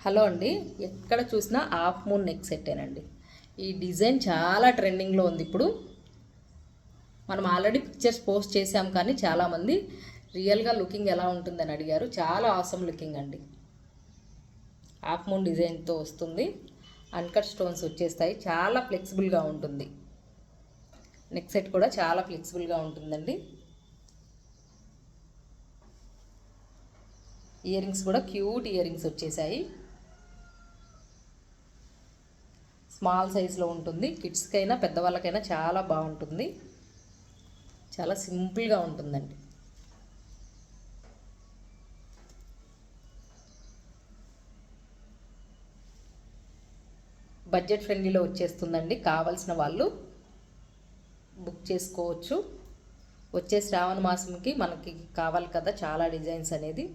Hello అండి, ఎక్కడ చూసినా హాఫ్ మూన్ నెక్ సెట్టేనండి. ఈ డిజైన్ చాలా ట్రెండింగ్లో ఉంది ఇప్పుడు. మనం ఆల్రెడీ పిక్చర్స్ పోస్ట్ చేసాం, కానీ చాలామంది రియల్గా లుకింగ్ ఎలా ఉంటుందని అడిగారు. చాలా ఆసమ్ లుకింగ్ అండి. హాఫ్ మూన్ డిజైన్తో వస్తుంది. అన్కట్ స్టోన్స్ వచ్చేస్తాయి. చాలా ఫ్లెక్సిబుల్గా ఉంటుంది. నెక్ సెట్ కూడా చాలా ఫ్లెక్సిబుల్గా ఉంటుందండి. ఇయర్ రింగ్స్ కూడా క్యూట్ ఇయర్ రింగ్స్ వచ్చేసాయి. స్మాల్ సైజులో ఉంటుంది. కిడ్స్కైనా పెద్దవాళ్ళకైనా చాలా బాగుంటుంది. చాలా సింపుల్గా ఉంటుందండి. బడ్జెట్ ఫ్రెండ్లీలో వచ్చేస్తుందండి. కావాల్సిన వాళ్ళు బుక్ చేసుకోవచ్చు. వచ్చే శ్రావణ మాసంకి మనకి కావాలి కదా చాలా డిజైన్స్ అనేది.